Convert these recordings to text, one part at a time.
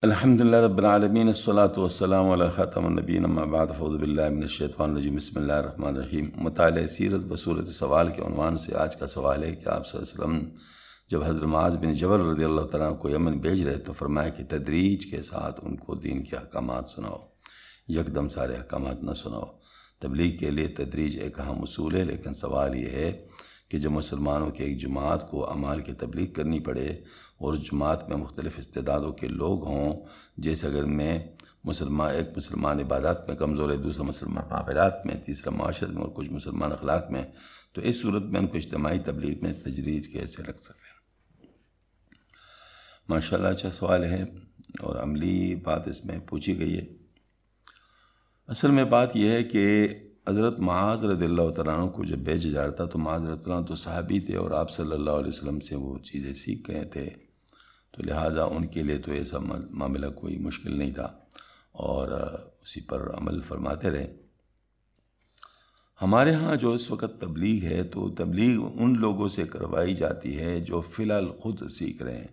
الحمدللہ رب العالمین الصلاۃ والسلام علی خاتم النبیین اما بعد فاعوذ باللہ من الشیطان الرجیم بسم اللہ الرحمن الرحیم۔ مطالعہ سیرت بصورت سوال کے عنوان سے آج کا سوال ہے کہ آپ صلی اللہ علیہ وسلم جب حضرت معاذ بن جبل رضی اللہ تعالیٰ عنہ کو یمن بھیج رہے تو فرمایا کہ تدریج کے ساتھ ان کو دین کے احکامات سناؤ، یکدم سارے احکامات نہ سناؤ۔ تبلیغ کے لیے تدریج ایک اہم اصول ہے، لیکن سوال یہ ہے کہ جب مسلمانوں کے ایک جماعت کو اعمال کی تبلیغ کرنی پڑے اور اس جماعت میں مختلف استعدادوں کے لوگ ہوں، جیسے اگر ایک مسلمان عبادات میں کمزور ہے، دوسرا مسلمان معاملات میں، تیسرا معاشرت میں اور کچھ مسلمان اخلاق میں، تو اس صورت میں ان کو اجتماعی تبلیغ میں تدریج کیسے رکھ سکیں؟ ماشاءاللہ اچھا سوال ہے اور عملی بات اس میں پوچھی گئی ہے۔ اصل میں بات یہ ہے کہ حضرت معاذ رضی اللہ تعالیٰ عنہ کو جب بھیجا جا رہا تھا تو معاذ رضی اللہ عنہ تو صحابی تھے اور آپ صلی اللہ علیہ وسلم سے وہ چیزیں سیکھ گئے تھے، تو لہٰذا ان کے لیے تو ایسا معاملہ کوئی مشکل نہیں تھا اور اسی پر عمل فرماتے رہے۔ ہمارے ہاں جو اس وقت تبلیغ ہے تو تبلیغ ان لوگوں سے کروائی جاتی ہے جو فی الحال خود سیکھ رہے ہیں،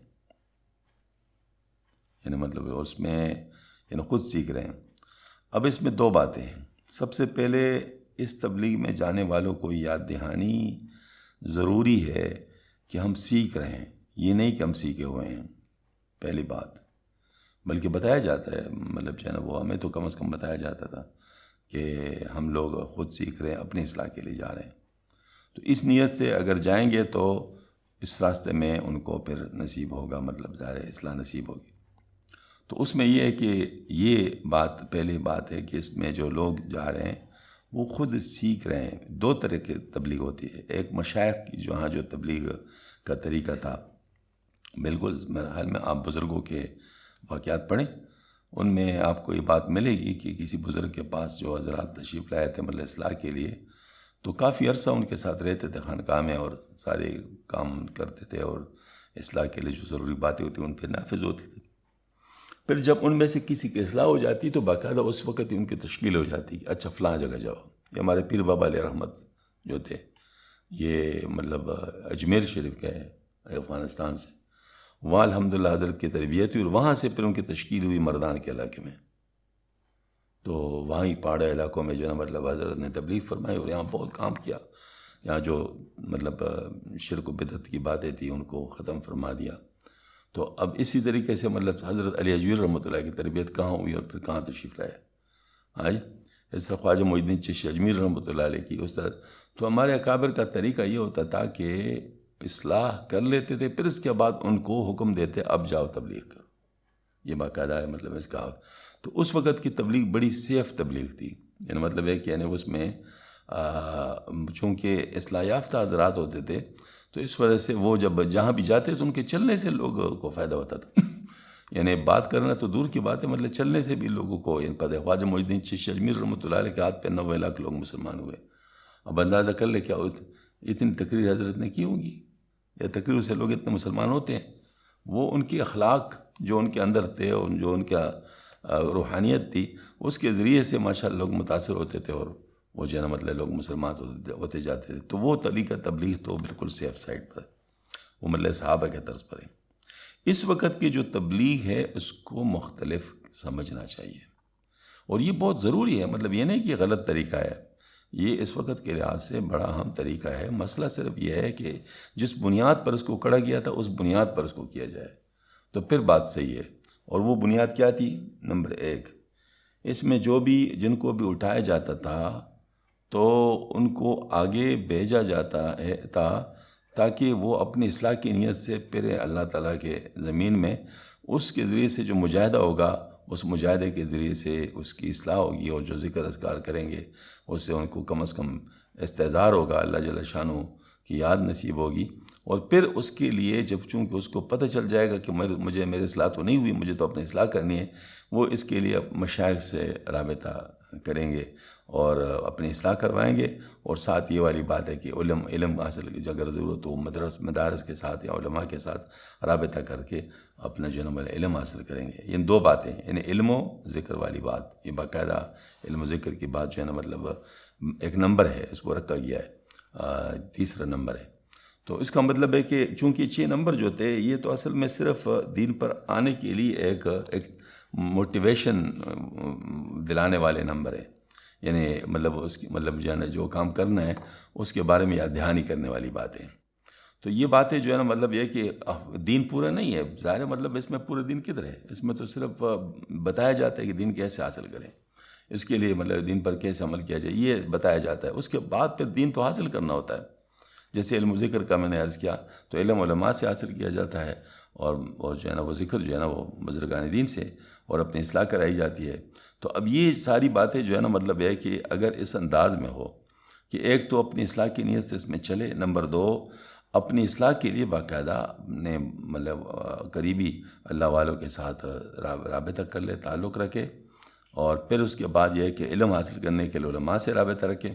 یعنی مطلب اس میں خود سیکھ رہے ہیں۔ اب اس میں دو باتیں ہیں۔ سب سے پہلے اس تبلیغ میں جانے والوں کو یاد دہانی ضروری ہے کہ ہم سیکھ رہے ہیں، یہ نہیں کہ ہم سیکھے ہوئے ہیں، پہلی بات، بلکہ بتایا جاتا ہے، مطلب جو ہے نا وہ ہمیں تو کم از کم بتایا جاتا تھا کہ ہم لوگ خود سیکھ رہے ہیں، اپنی اصلاح کے لیے جا رہے ہیں۔ تو اس نیت سے اگر جائیں گے تو اس راستے میں ان کو پھر نصیب ہوگا، مطلب ظاہر ہے اصلاح نصیب ہوگی۔ تو اس میں یہ ہے کہ یہ بات پہلی بات ہے کہ اس میں جو لوگ جا رہے ہیں وہ خود سیکھ رہے ہیں۔ دو طرح کی تبلیغ ہوتی ہے، ایک مشائخ کی جو تبلیغ کا طریقہ تھا، بالکل میرے خیال میں آپ بزرگوں کے واقعات پڑھیں، ان میں آپ کو یہ بات ملے گی کہ کسی بزرگ کے پاس جو حضرات تشریف لائے تھے مطلب اصلاح کے لیے، تو کافی عرصہ ان کے ساتھ رہتے تھے خانقاہ میں اور سارے کام کرتے تھے اور اصلاح کے لیے جو ضروری باتیں ہوتی ان پہ نافذ ہوتی تھی۔ پھر جب ان میں سے کسی کی اصلاح ہو جاتی تو باقاعدہ اس وقت ان کی تشکیل ہو جاتی کہ اچھا فلاں جگہ جاؤ۔ یہ ہمارے پیر بابا علیہ رحمت جو تھے، یہ مطلب اجمیر شریف گئے افغانستان سے، وہاں الحمدللہ حضرت کی تربیت ہوئی اور وہاں سے پھر ان کی تشکیل ہوئی مردان کے علاقے میں۔ تو وہاں ہی پہاڑ علاقوں میں جو مطلب حضرت نے تبلیغ فرمائی اور یہاں بہت کام کیا، یہاں جو مطلب شرک و بدعت کی باتیں تھیں ان کو ختم فرما دیا۔ تو اب اسی طریقے سے مطلب حضرت علی اجویر رحمۃ اللہ کی تربیت کہاں ہوئی اور پھر کہاں تشریف لائے، اس طرح خواجہ معین الدین چشتی اجمیر رحمۃ اللہ علیہ کی اس طرح۔ تو ہمارے اکابر کا طریقہ یہ ہوتا تھا کہ اصلاح کر لیتے تھے، پھر اس کے بعد ان کو حکم دیتے اب جاؤ تبلیغ کرو، یہ باقاعدہ ہے مطلب اس کا۔ تو اس وقت کی تبلیغ بڑی سیف تبلیغ تھی، یعنی مطلب ہے کہ اس میں چونکہ اصلاح یافتہ حضرات ہوتے تھے تو اس وجہ سے وہ جب جہاں بھی جاتے تو ان کے چلنے سے لوگوں کو فائدہ ہوتا تھا، یعنی بات کرنا تو دور کی بات ہے، مطلب چلنے سے بھی لوگوں کو پتہ ہے۔ خواجہ معین الدین چشتی اجمیر رحمۃ اللہ علیہ کے ہاتھ پہ 90 لاکھ لوگ مسلمان ہوئے۔ اب اندازہ کر لے کیا اتنی تقریر حضرت نے کی ہوں گی، یا تقریر سے لوگ اتنے مسلمان ہوتے ہیں۔ وہ ان کی اخلاق جو ان کے اندر تھے اور جو ان کا روحانیت تھی، اس کے ذریعے سے ماشاءاللہ لوگ متاثر ہوتے تھے اور وہ جو مطلب لوگ مسلمان ہوتے جاتے تھے۔ تو وہ طریقہ تبلیغ تو بالکل سیف سائڈ پر ہے، وہ مطلب صحابہ کے طرز پر ہے۔ اس وقت کی جو تبلیغ ہے اس کو مختلف سمجھنا چاہیے اور یہ بہت ضروری ہے، مطلب یہ نہیں کہ غلط طریقہ ہے، یہ اس وقت کے لحاظ سے بڑا اہم طریقہ ہے۔ مسئلہ صرف یہ ہے کہ جس بنیاد پر اس کو کھڑا کیا تھا اس بنیاد پر اس کو کیا جائے تو پھر بات صحیح ہے۔ اور وہ بنیاد کیا تھی؟ نمبر 1، اس میں جن کو بھی اٹھایا جاتا تھا تو ان کو آگے بھیجا جاتا تھا تاکہ وہ اپنی اصلاح کی نیت سے پھر اللہ تعالیٰ کے زمین میں اس کے ذریعے سے جو مجاہدہ ہوگا، اس مجاہدے کے ذریعے سے اس کی اصلاح ہوگی اور جو ذکر اذکار کریں گے اس سے ان کو کم از کم استحضار ہوگا، اللہ جل شانہ کی یاد نصیب ہوگی۔ اور پھر اس کے لیے جب چونکہ اس کو پتہ چل جائے گا کہ مجھے میری اصلاح تو نہیں ہوئی، مجھے تو اپنی اصلاح کرنی ہے، وہ اس کے لیے مشائخ سے رابطہ کریں گے اور اپنی اصلاح کروائیں گے۔ اور ساتھ یہ والی بات ہے کہ علم حاصل اگر ضرورت ہو مدارس کے ساتھ یا علماء کے ساتھ رابطہ کر کے اپنا علم حاصل کریں گے۔ یہ دو باتیں، یعنی علم و ذکر والی بات، یہ باقاعدہ علم و ذکر کی بات جو مطلب ایک نمبر ہے، اس کو رکھا گیا ہے، تیسرا نمبر ہے۔ تو اس کا مطلب ہے کہ چونکہ 6 نمبر جو تھے یہ تو اصل میں صرف دین پر آنے کے لیے ایک موٹیویشن دلانے والے نمبر ہیں، یعنی مطلب اس کی مطلب جو ہے نا جو کام کرنا ہے اس کے بارے میں یاد دہانی کرنے والی باتیں. تو یہ باتیں جو ہے نا مطلب یہ کہ دین پورا نہیں ہے، ظاہر مطلب اس میں پورا دین کدھر ہے، اس میں تو صرف بتایا جاتا ہے کہ دین کیسے حاصل کریں، اس کے لیے مطلب دین پر کیسے عمل کیا جائے یہ بتایا جاتا ہے. اس کے بعد پھر دین تو حاصل کرنا ہوتا ہے. جیسے علم و ذکر کا میں نے عرض کیا تو علم علماء سے حاصل کیا جاتا ہے، اور جو ہے نا وہ ذکر جو ہے نا وہ بزرگان دین سے، اور اپنی اصلاح کرائی جاتی ہے. تو اب یہ ساری باتیں جو ہے نا مطلب ہے کہ اگر اس انداز میں ہو کہ ایک تو اپنی اصلاح کی نیت سے اس میں چلے، نمبر 2 اپنی اصلاح کے لیے باقاعدہ اپنے مطلب قریبی اللہ والوں کے ساتھ رابطہ کر لے، تعلق رکھے، اور پھر اس کے بعد یہ ہے کہ علم حاصل کرنے کے لیے علماء سے رابطہ رکھے،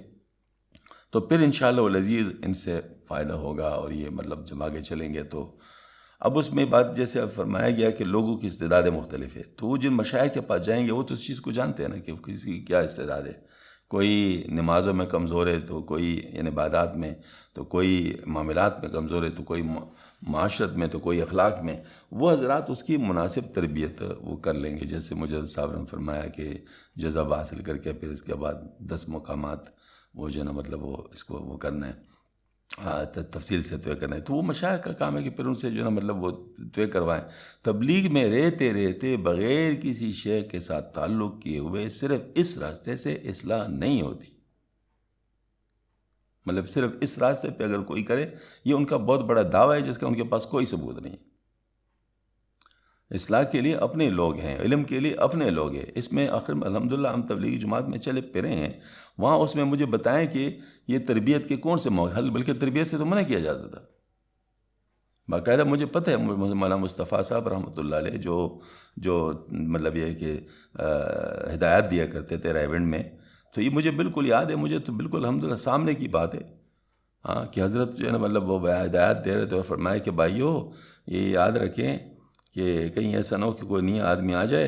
تو پھر انشاءاللہ العزیز ان سے فائدہ ہوگا. اور یہ مطلب جب آگے چلیں گے تو اب اس میں بات جیسے اب فرمایا گیا کہ لوگوں کی استعدادیں مختلف ہے، تو وہ جن مشائخ کے پاس جائیں گے وہ تو اس چیز کو جانتے ہیں نا کہ کسی کی کیا استعداد ہے. کوئی نمازوں میں کمزور ہے تو کوئی یعنی عبادات میں، تو کوئی معاملات میں کمزور ہے، تو کوئی معاشرت میں، تو کوئی اخلاق میں. وہ حضرات اس کی مناسب تربیت وہ کر لیں گے. جیسے مجدد صاحب نے فرمایا کہ جذب حاصل کر کے پھر اس کے بعد 10 مقامات وہ جو ہے نا مطلب وہ اس کو وہ کرنا ہے، تفصیل سے طے کرنا ہے. تو وہ مشائخ کا کام ہے کہ پھر ان سے جو ہے نا مطلب وہ طے کروائیں. تبلیغ میں رہتے رہتے بغیر کسی شیخ کے ساتھ تعلق کیے ہوئے صرف اس راستے سے اصلاح نہیں ہوتی. مطلب صرف اس راستے پہ اگر کوئی کرے، یہ ان کا بہت بڑا دعویٰ ہے جس کا ان کے پاس کوئی ثبوت نہیں. اصلاح کے لیے اپنے لوگ ہیں، علم کے لیے اپنے لوگ ہیں. اس میں آخر میں الحمدللہ ہم تبلیغی جماعت میں چلے پھرے ہیں، وہاں اس میں مجھے بتائیں کہ یہ تربیت کے کون سے موقع، بلکہ تربیت سے تو منع کیا جاتا تھا. باقاعدہ مجھے پتہ ہے مولانا مصطفیٰ صاحب رحمۃ اللہ علیہ جو مطلب یہ ہے کہ ہدایات دیا کرتے تھے رائیونڈ میں، تو یہ مجھے بالکل یاد ہے. مجھے تو بالکل الحمدللہ سامنے کی بات ہے ہاں کہ حضرت جو ہے نا مطلب وہ ہدایات دے رہے تھے اور فرمایا کہ بھائیو یہ یاد رکھیں کہ کہیں ایسا نہ ہو کہ کوئی نیا آدمی آ جائے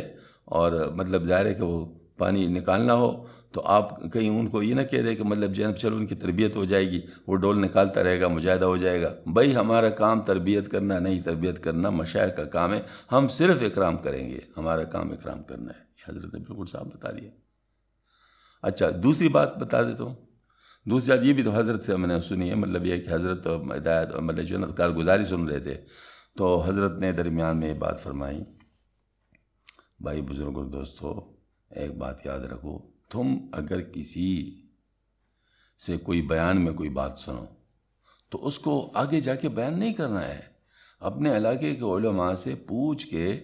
اور مطلب ظاہر ہے کہ وہ پانی نکالنا ہو تو آپ کہیں ان کو یہ نہ کہہ دیں کہ مطلب جناب چلو ان کی تربیت ہو جائے گی، وہ ڈول نکالتا رہے گا، مجاہدہ ہو جائے گا. بھائی ہمارا کام تربیت کرنا نہیں، تربیت کرنا مشائخ کا کام ہے، ہم صرف اکرام کریں گے، ہمارا کام اکرام کرنا ہے. حضرت نے بالکل صاحب بتا دیا. اچھا دوسری بات بتا دیتا ہوں. دوسری بات یہ بھی تو حضرت سے میں نے سنی ہے، مطلب یہ کہ حضرت ہدایت مطلب جو ہے کارگزاری سن رہے تھے تو حضرت نے درمیان میں یہ بات فرمائی، بھائی بزرگوں دوستو ایک بات یاد رکھو، تم اگر کسی سے کوئی بیان میں کوئی بات سنو تو اس کو آگے جا کے بیان نہیں کرنا ہے. اپنے علاقے کے علماء سے پوچھ کے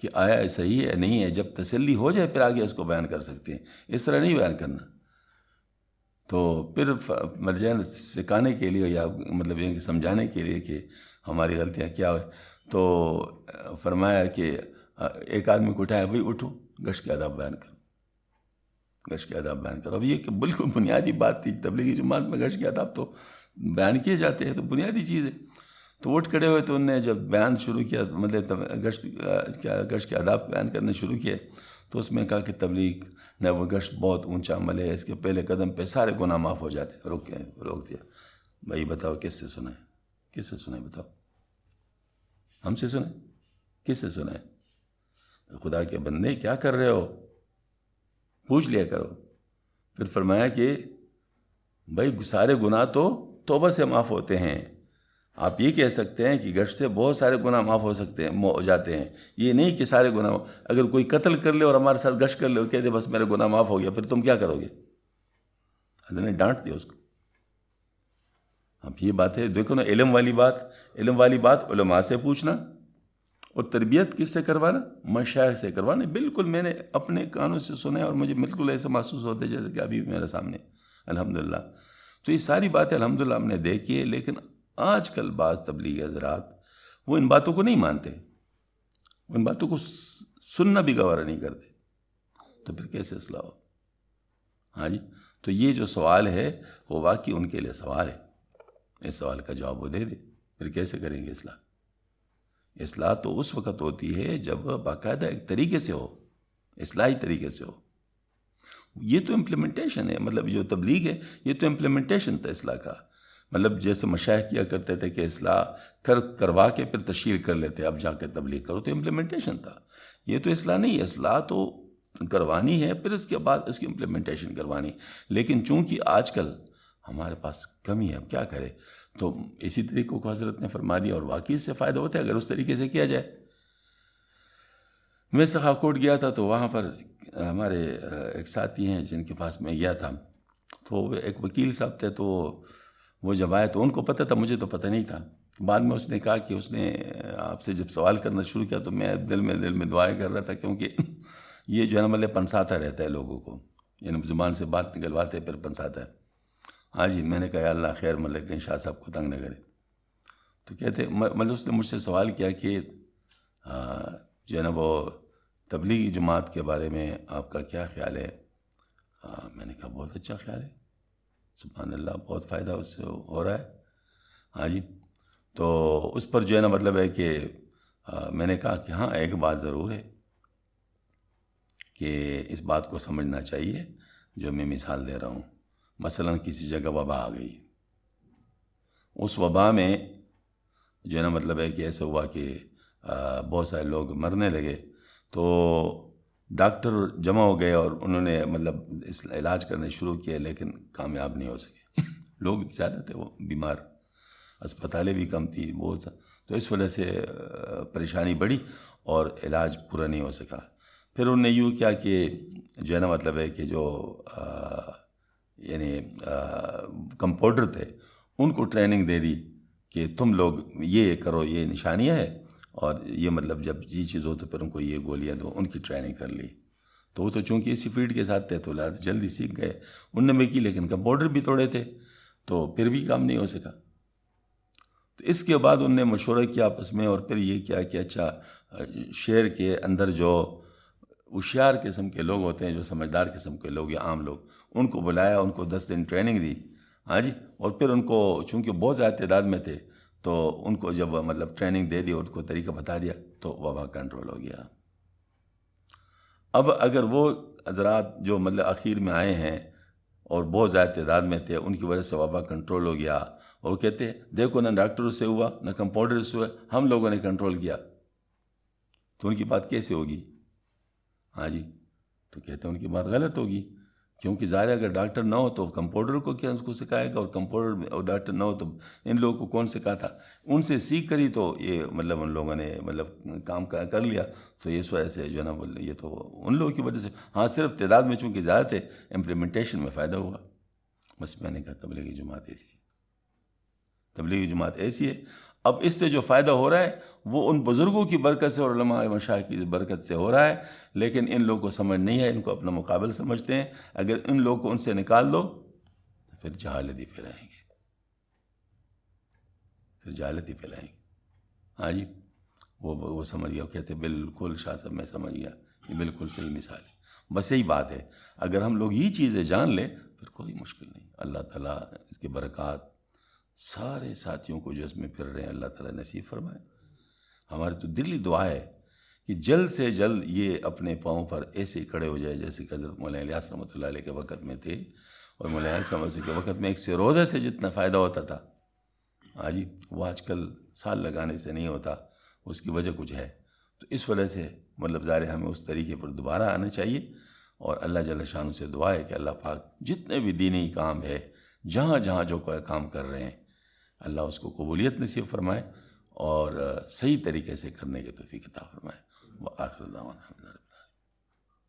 کہ آیا صحیح ہے نہیں ہے، جب تسلی ہو جائے پھر آگے اس کو بیان کر سکتے ہیں، اس طرح نہیں بیان کرنا. تو پھر مرجان سکھانے کے لیے یا مطلب یہ سمجھانے کے لیے کہ ہماری غلطیاں کیا ہوئے، تو فرمایا کہ ایک آدمی کو اٹھایا، بھائی اٹھو گشت کے آداب بیان کرو، گشت کے آداب بیان کرو. اب یہ کہ بالکل بنیادی بات تھی، تبلیغی جماعت میں گشت کے آداب تو بیان کیے جاتے ہیں، تو بنیادی چیز ہے. تو اٹھ کھڑے ہوئے تو انہوں نے جب بیان شروع کیا مطلب گشت کے آداب بیان کرنے شروع کیے تو اس میں کہا کہ تبلیغ نہ وہ گشت بہت اونچا عمل ہے، اس کے پہلے قدم پہ سارے گناہ معاف ہو جاتے. روک دیا. بھائی بتاؤ کس سے سنیں، کس سے سنیں بتاؤ، ہم سے سنیں کس سے سنیں؟ خدا کے بندے کیا کر رہے ہو، پوچھ لیا کرو. پھر فرمایا کہ بھائی سارے گناہ تو توبہ سے معاف ہوتے ہیں. آپ یہ کہہ سکتے ہیں کہ گشت سے بہت سارے گناہ معاف ہو جاتے ہیں، یہ نہیں کہ سارے گناہ. اگر کوئی قتل کر لے اور ہمارے ساتھ گشت کر لے اور کہہ دے بس میرے گناہ معاف ہو گیا، پھر تم کیا کرو گے؟ حضرت نے ڈانٹ دیا اس کو. اب یہ بات ہے دیکھو نا، علم والی بات علماء سے پوچھنا، اور تربیت کس سے کروانا؟ مشائخ سے کروانا. بالکل میں نے اپنے کانوں سے سنا ہے اور مجھے بالکل ایسا محسوس ہوتا ہے جیسے کہ ابھی میرے سامنے الحمدللہ. تو یہ ساری باتیں الحمدللہ ہم نے دیکھی ہے، لیکن آج کل بعض تبلیغی حضرات وہ ان باتوں کو نہیں مانتے، ان باتوں کو سننا بھی گوارا نہیں کرتے، تو پھر کیسے اصلاح ہو؟ ہاں جی. تو یہ جو سوال ہے وہ واقعی ان کے لیے سوال ہے، اس سوال کا جواب وہ دے دے. پھر کیسے کریں گے اصلاح؟ اصلاح تو اس وقت ہوتی ہے جب باقاعدہ ایک طریقے سے ہو، اصلاحی طریقے سے ہو. یہ تو امپلیمنٹیشن ہے، مطلب جو تبلیغ ہے یہ تو امپلیمنٹیشن تھا اصلاح کا. مطلب جیسے مشائخ کیا کرتے تھے کہ اصلاح کروا کے پھر تشہیر کر لیتے، اب جا کے تبلیغ کرو، تو امپلیمنٹیشن تھا. یہ تو اصلاح نہیں ہے، اصلاح تو کروانی ہے، پھر اس کے بعد اس کی امپلیمنٹیشن کروانی. لیکن چونکہ آج کل ہمارے پاس کمی ہے، اب کیا کرے، تو اسی طریقے کو حضرت نے فرما دیا، اور واقعی اس سے فائدہ ہوتا ہے اگر اس طریقے سے کیا جائے. میں سخاکوٹ گیا تھا، تو وہاں پر ہمارے ایک ساتھی ہیں جن کے پاس میں گیا تھا، تو وہ ایک وکیل صاحب تھے، تو وہ جب آئے تو ان کو پتہ تھا، مجھے تو پتہ نہیں تھا. بعد میں اس نے کہا کہ اس نے آپ سے جب سوال کرنا شروع کیا تو میں دل میں دعائیں کر رہا تھا، کیونکہ یہ جو ہے نا مطلب پنساتا رہتا ہے لوگوں کو، یعنی زبان سے بات نکلواتے پھر پنساتا ہے. ہاں جی، میں نے کہا یا اللہ خیر مطلب کہ شاہ صاحب کو تنگ نہ کرے. تو کہتے مطلب اس نے مجھ سے سوال کیا کہ جو ہے نا وہ تبلیغی جماعت کے بارے میں آپ کا کیا خیال ہے؟ میں نے کہا بہت اچھا خیال ہے، سبحان اللہ، بہت فائدہ اس سے ہو رہا ہے. ہاں جی، تو اس پر جو ہے نا مطلب ہے کہ میں نے کہا کہ ہاں ایک بات ضرور ہے کہ اس بات کو سمجھنا چاہیے جو میں مثال دے رہا ہوں. مثلا کسی جگہ وبا آ گئی، اس وبا میں جو ہے نا مطلب ہے کہ ایسا ہوا کہ بہت سارے لوگ مرنے لگے، تو ڈاکٹر جمع ہو گئے اور انہوں نے مطلب اس علاج کرنے شروع کیے، لیکن کامیاب نہیں ہو سکے. لوگ زیادہ تھے وہ بیمار، اسپتالیں بھی کم تھی بہت سا، تو اس وجہ سے پریشانی بڑھی اور علاج پورا نہیں ہو سکا. پھر انہوں نے یوں کیا کہ جو ہے نا مطلب ہے کہ جو یعنی کمپاؤنڈر تھے ان کو ٹریننگ دے دی کہ تم لوگ یہ کرو، یہ نشانیاں ہے، اور یہ مطلب جب یہ چیز ہو تو پھر ان کو یہ گولیاں دو. ان کی ٹریننگ کر لی، تو وہ تو چونکہ اسی فیلڈ کے ساتھ تھے تو جلدی سیکھ گئے. ان نے بھی کی، لیکن کمپاؤنڈر بھی توڑے تھے تو پھر بھی کام نہیں ہو سکا. تو اس کے بعد انہوں نے مشورہ کیا آپس میں، اور پھر یہ کیا کہ اچھا شہر کے اندر جو ہوشیار قسم کے لوگ ہوتے ہیں، جو سمجھدار قسم کے لوگ یا عام لوگ، ان کو بلایا، ان کو 10 دن ٹریننگ دی. ہاں جی، اور پھر ان کو چونکہ بہت زیادہ تعداد میں تھے تو ان کو جب مطلب ٹریننگ دے دی اور ان کو طریقہ بتا دیا تو وبا کنٹرول ہو گیا. اب اگر وہ حضرات جو مطلب اخیر میں آئے ہیں اور بہت زیادہ تعداد میں تھے، ان کی وجہ سے وبا کنٹرول ہو گیا، اور وہ کہتے ہیں دیکھو نہ ڈاکٹر سے ہوا نہ کمپاؤنڈر سے ہوا، ہم لوگوں نے کنٹرول کیا، تو ان کی بات کیسے ہوگی؟ ہاں جی، تو کہتے ہیں ان کی بات غلط ہوگی، کیونکہ ظاہر ہے اگر ڈاکٹر نہ ہو تو کمپاؤنڈر کو کیا اس کو سکھائے گا، اور کمپاؤنڈر اور ڈاکٹر نہ ہو تو ان لوگوں کو کون سکھا تھا؟ ان سے سیکھ کر ہی تو یہ مطلب ان لوگوں نے مطلب کام کر لیا. تو اس وجہ سے جو ہے نا یہ تو ان لوگوں کی وجہ سے، ہاں صرف تعداد میں چونکہ زیادہ تھے، امپلیمنٹیشن میں فائدہ ہوا. بس میں نے کہا تبلیغی جماعت ایسی ہے، تبلیغی جماعت ایسی ہے. اب اس سے جو فائدہ ہو رہا ہے وہ ان بزرگوں کی برکت سے اور علماء مشائخ کی برکت سے ہو رہا ہے، لیکن ان لوگوں کو سمجھ نہیں ہے، ان کو اپنا مقابل سمجھتے ہیں. اگر ان لوگوں کو ان سے نکال دو تو پھر جہالت ہی پھیلائیں گے، پھر جہالت ہی پھیلائیں گے. ہاں جی، وہ سمجھ گیا، وہ کہتے بالکل شاہ صاحب میں سمجھ گیا، یہ بالکل صحیح مثال ہے. بس یہی بات ہے، اگر ہم لوگ یہ چیزیں جان لیں پھر کوئی مشکل نہیں. اللہ تعالیٰ اس کے برکات سارے ساتھیوں کو جو اس میں پھر رہے ہیں اللہ تعالیٰ نصیب فرمائے. ہماری تو دلی دعا ہے کہ جلد سے جلد یہ اپنے پاؤں پر ایسے کھڑے ہو جائے جیسے کہ حضرت مولانا الیاس رحمۃ اللہ علیہ کے وقت میں تھے، اور مولانا الیاس رحمۃ اللہ کے وقت میں ایک سروزہ سے جتنا فائدہ ہوتا تھا، ہاں جی، وہ آج کل سال لگانے سے نہیں ہوتا. اس کی وجہ کچھ ہے، تو اس وجہ سے مطلب ظاہر ہے ہمیں اس طریقے پر دوبارہ آنا چاہیے. اور اللہ جل شانہ سے دعا ہے کہ اللہ پاک جتنے بھی دینی کام ہے، جہاں جہاں جو کوئی کام کر رہے ہیں، اللہ اس کو قبولیت نصیب فرمائے اور صحیح طریقے سے کرنے کے توفیق عطا فرمائے. وآخر دعوانا